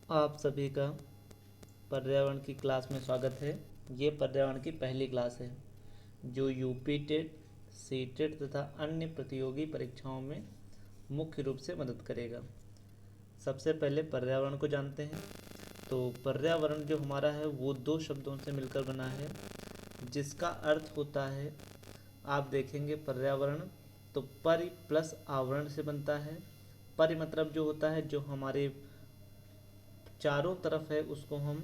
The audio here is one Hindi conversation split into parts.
आप सभी का पर्यावरण की क्लास में स्वागत है। ये पर्यावरण की पहली क्लास है जो यूपी टेट, सी टेट तथा अन्य प्रतियोगी परीक्षाओं में मुख्य रूप से मदद करेगा। सबसे पहले पर्यावरण को जानते हैं। तो पर्यावरण जो हमारा है वो दो शब्दों से मिलकर बना है, जिसका अर्थ होता है, आप देखेंगे पर्यावरण तो परि प्लस आवरण से बनता है। परि मतलब जो होता है जो हमारे चारों तरफ है उसको हम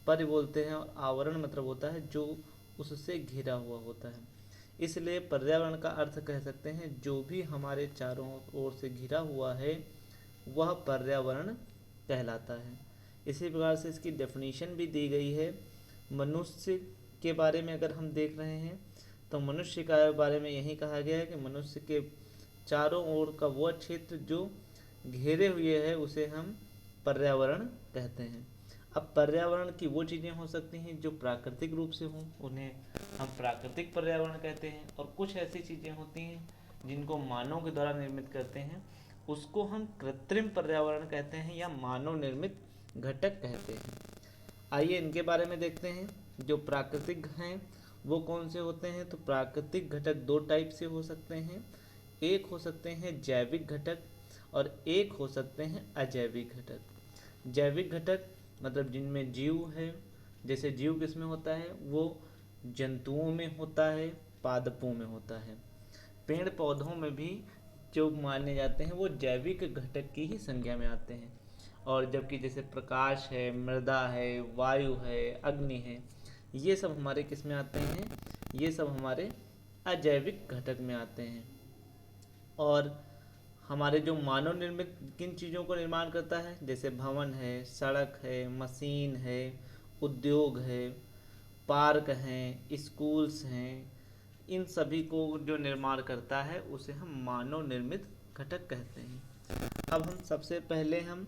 परि बोलते हैं, और आवरण मतलब होता है जो उससे घिरा हुआ होता है। इसलिए पर्यावरण का अर्थ कह सकते हैं जो भी हमारे चारों ओर से घिरा हुआ है वह पर्यावरण कहलाता है। इसी प्रकार से इसकी डेफिनेशन भी दी गई है। मनुष्य के बारे में अगर हम देख रहे हैं तो मनुष्य के बारे में यही कहा गया है कि मनुष्य के चारों ओर का वह क्षेत्र जो घेरे हुए है उसे हम पर्यावरण कहते हैं। अब पर्यावरण की वो चीज़ें हो सकती हैं जो प्राकृतिक रूप से हों, उन्हें हम प्राकृतिक पर्यावरण कहते हैं, और कुछ ऐसी चीज़ें होती हैं जिनको मानव के द्वारा निर्मित करते हैं, उसको हम कृत्रिम पर्यावरण कहते हैं या मानव निर्मित घटक कहते हैं। आइए इनके बारे में देखते हैं। जो प्राकृतिक हैं वो कौन से होते हैं? तो प्राकृतिक घटक दो टाइप से हो सकते हैं। एक हो सकते हैं जैविक घटक और एक हो सकते हैं अजैविक घटक। जैविक घटक मतलब जिनमें जीव है। जैसे जीव किसमें होता है? वो जंतुओं में होता है, पादपों में होता है। पेड़ पौधों में भी जो माने जाते हैं वो जैविक घटक की ही संज्ञा में आते हैं। और जबकि जैसे प्रकाश है, मृदा है, वायु है, अग्नि है, ये सब हमारे किस में आते हैं? ये सब हमारे अजैविक घटक में आते हैं। और हमारे जो मानव निर्मित किन चीज़ों को निर्माण करता है? जैसे भवन है, सड़क है, मशीन है, उद्योग है, पार्क हैं, स्कूल्स हैं, इन सभी को जो निर्माण करता है उसे हम मानव निर्मित घटक कहते हैं। अब हम सबसे पहले हम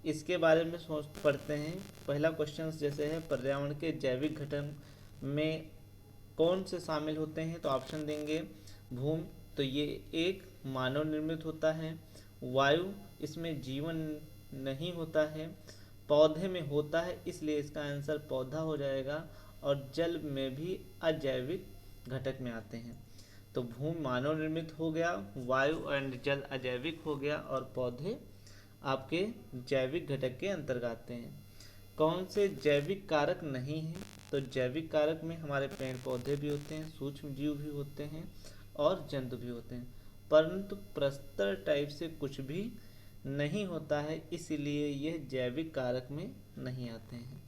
इसके बारे में सोच पढ़ते हैं। पहला क्वेश्चन जैसे है पर्यावरण के जैविक घटक में कौन से शामिल होते हैं? तो ऑप्शन देंगे भूमि, तो ये एक मानव निर्मित होता है। वायु, इसमें जीवन नहीं होता है। पौधे में होता है इसलिए इसका आंसर पौधा हो जाएगा। और जल में भी अजैविक घटक में आते हैं। तो भूमि मानव निर्मित हो गया, वायु एंड जल अजैविक हो गया, और पौधे आपके जैविक घटक के अंतर्गत आते हैं। कौन से जैविक कारक नहीं हैं? तो जैविक कारक में हमारे पेड़ पौधे भी होते हैं, सूक्ष्म जीव भी होते हैं और जंतु भी होते हैं, परंतु प्रस्तर टाइप से कुछ भी नहीं होता है, इसलिए यह जैविक कारक में नहीं आते हैं।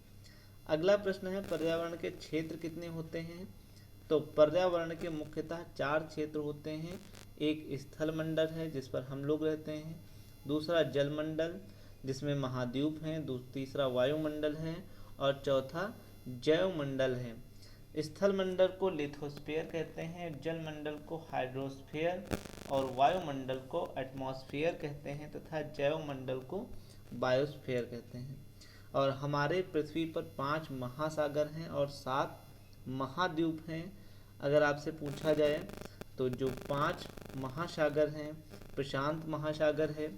अगला प्रश्न है पर्यावरण के क्षेत्र कितने होते हैं? तो पर्यावरण के मुख्यतः चार क्षेत्र होते हैं। एक स्थल मंडल है जिस पर हम लोग रहते हैं, दूसरा जल मंडल जिसमें महाद्वीप हैं, तीसरा वायुमंडल है, और चौथा जैव मंडल है। स्थल मंडल को लिथोस्फीयर कहते हैं, जल मंडल को हाइड्रोस्फीयर, और वायुमंडल को एटमॉस्फेयर कहते हैं, तथा जैव मंडल को बायोस्फीयर कहते हैं। और हमारे पृथ्वी पर 5 महासागर हैं और 7 महाद्वीप हैं। अगर आपसे पूछा जाए तो जो 5 महासागर हैं, प्रशांत महासागर है,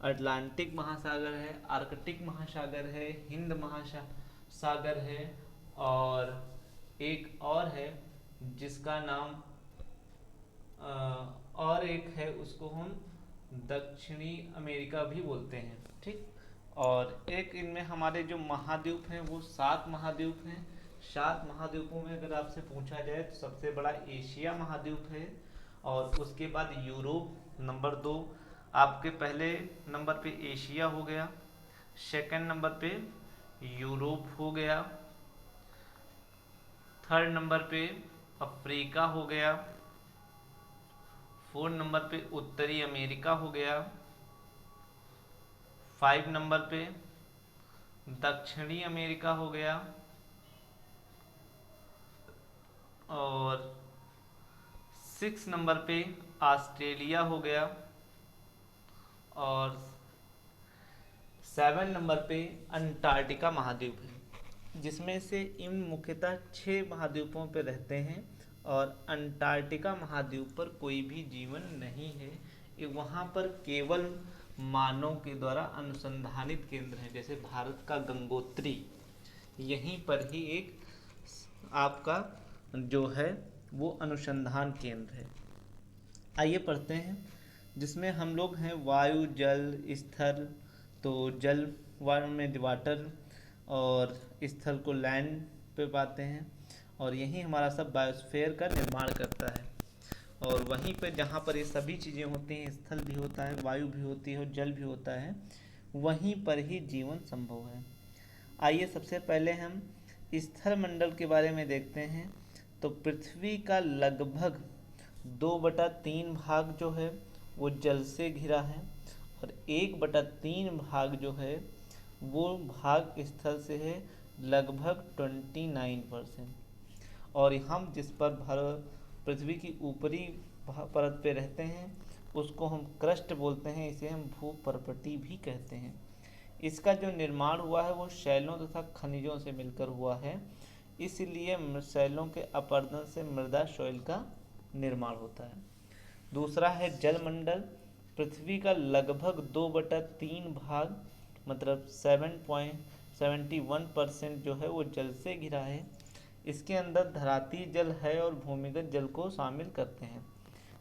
अटलांटिक महासागर है, आर्कटिक महासागर है, हिंद महासागर है, और एक और है जिसका नाम और एक है उसको हम दक्षिणी अमेरिका भी बोलते हैं। ठीक। और एक इनमें हमारे जो महाद्वीप हैं वो 7 महाद्वीप हैं। 7 महाद्वीपों में अगर आपसे पूछा जाए तो सबसे बड़ा एशिया महाद्वीप है, और उसके बाद यूरोप नंबर 2। आपके पहले नंबर पे एशिया हो गया, सेकंड नंबर पे यूरोप हो गया, थर्ड नंबर पे अफ्रीका हो गया, फोर्थ नंबर पे उत्तरी अमेरिका हो गया, 5 नंबर पे दक्षिणी अमेरिका हो गया, और 6 नंबर पे ऑस्ट्रेलिया हो गया, और 7 नंबर पे अंटार्कटिका महाद्वीप है, जिसमें से इन मुख्यतः 6 महाद्वीपों पर रहते हैं, और अंटार्कटिका महाद्वीप पर कोई भी जीवन नहीं है। वहाँ पर केवल मानव के द्वारा अनुसंधानित केंद्र हैं। जैसे भारत का गंगोत्री, यहीं पर ही एक आपका जो है वो अनुसंधान केंद्र है। आइए पढ़ते हैं, जिसमें हम लोग हैं वायु, जल, स्थल। तो जल वायु में वाटर, और स्थल को लैंड पे पाते हैं, और यही हमारा सब बायोस्फीयर का निर्माण करता है। और वहीं पे जहाँ पर ये सभी चीज़ें होती हैं, स्थल भी होता है, वायु भी होती है और जल भी होता है, वहीं पर ही जीवन संभव है। आइए सबसे पहले हम स्थल मंडल के बारे में देखते हैं। तो पृथ्वी का लगभग 2/3 भाग जो है वो जल से घिरा है, और 1/3 भाग जो है वो भाग स्थल से है, लगभग 29%। और हम जिस पर पृथ्वी की ऊपरी परत पे रहते हैं उसको हम क्रस्ट बोलते हैं, इसे हम भूपर्पटी भी कहते हैं। इसका जो निर्माण हुआ है वो शैलों तथा खनिजों से मिलकर हुआ है, इसलिए शैलों के अपरदन से मृदा शैल का निर्माण होता है। दूसरा है जलमंडल। पृथ्वी का लगभग 2/3 भाग मतलब 7.71% जो है वो जल से घिरा है। इसके अंदर धराती जल है और भूमिगत जल को शामिल करते हैं।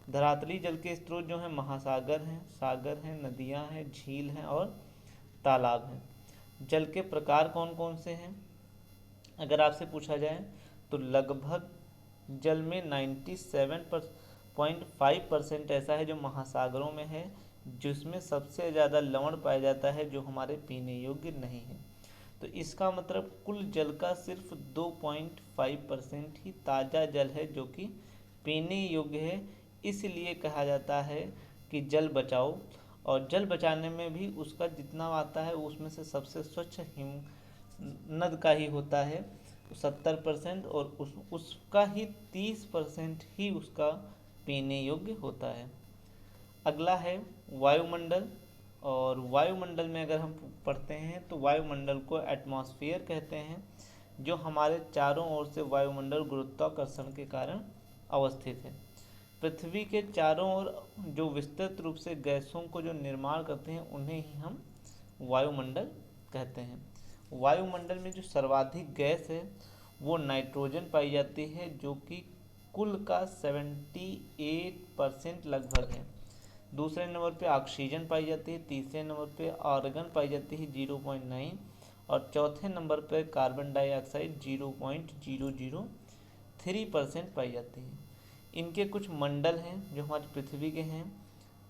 धरातली जल के स्रोत जो हैं महासागर हैं, सागर हैं, नदियां हैं, झील हैं और तालाब हैं। जल के प्रकार कौन कौन से हैं अगर आपसे पूछा जाए तो लगभग जल में 97.5% ऐसा है जो महासागरों में है, जिसमें सबसे ज़्यादा लवण पाया जाता है जो हमारे पीने योग्य नहीं है। तो इसका मतलब कुल जल का सिर्फ 2.5% ही ताज़ा जल है जो कि पीने योग्य है। इसलिए कहा जाता है कि जल बचाओ, और जल बचाने में भी उसका जितना आता है उसमें से सबसे स्वच्छ हिमनद का ही होता है 70%, और उसका ही 30% ही उसका पीने योग्य होता है। अगला है वायुमंडल। और वायुमंडल में अगर हम पढ़ते हैं तो वायुमंडल को एटमॉस्फेयर कहते हैं, जो हमारे चारों ओर से वायुमंडल गुरुत्वाकर्षण के कारण अवस्थित है। पृथ्वी के चारों ओर जो विस्तृत रूप से गैसों को जो निर्माण करते हैं उन्हें ही हम वायुमंडल कहते हैं। वायुमंडल में जो सर्वाधिक गैस है वो नाइट्रोजन पाई जाती है, जो कि कुल का 78% लगभग है। दूसरे नंबर पे ऑक्सीजन पाई जाती है, तीसरे नंबर पे आर्गन पाई जाती है 0.9, और चौथे नंबर पे कार्बन डाइऑक्साइड 0.003% पाई जाती है। इनके कुछ मंडल हैं जो हमारी पृथ्वी के हैं।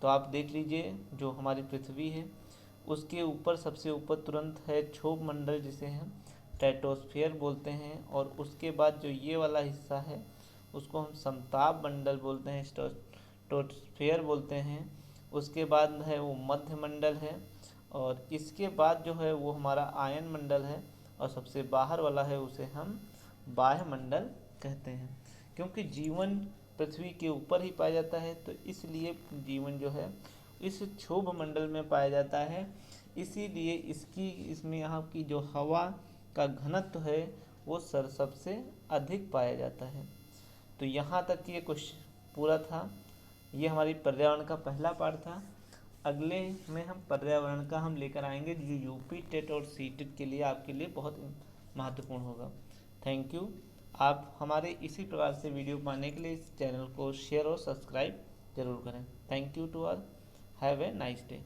तो आप देख लीजिए, जो हमारी पृथ्वी है उसके ऊपर सबसे ऊपर तुरंत है क्षोभ मंडल, जिसे हम स्ट्रेटोस्फीयर बोलते हैं, और उसके बाद जो ये वाला हिस्सा है उसको हम समताप मंडल बोलते हैं, स्ट्रेटोस्फीयर बोलते हैं। उसके बाद है वो मध्य मंडल है, और इसके बाद जो है वो हमारा आयन मंडल है, और सबसे बाहर वाला है उसे हम बाह्य मंडल कहते हैं। क्योंकि जीवन पृथ्वी के ऊपर ही पाया जाता है, तो इसलिए जीवन जो है इस क्षोभ मंडल में पाया जाता है। इसीलिए इसमें यहाँ की जो हवा का घनत्व है वो सबसे अधिक पाया जाता है। तो यहाँ तक ये क्वेश्चन पूरा था। ये हमारी पर्यावरण का पहला पार्ट था। अगले में हम पर्यावरण का हम लेकर आएंगे जो यूपी टेट और सी टेट के लिए आपके लिए बहुत महत्वपूर्ण होगा। Thank you. आप हमारे इसी प्रकार से वीडियो पाने के लिए इस चैनल को शेयर और सब्सक्राइब जरूर करें। Thank you to all. Have a nice day.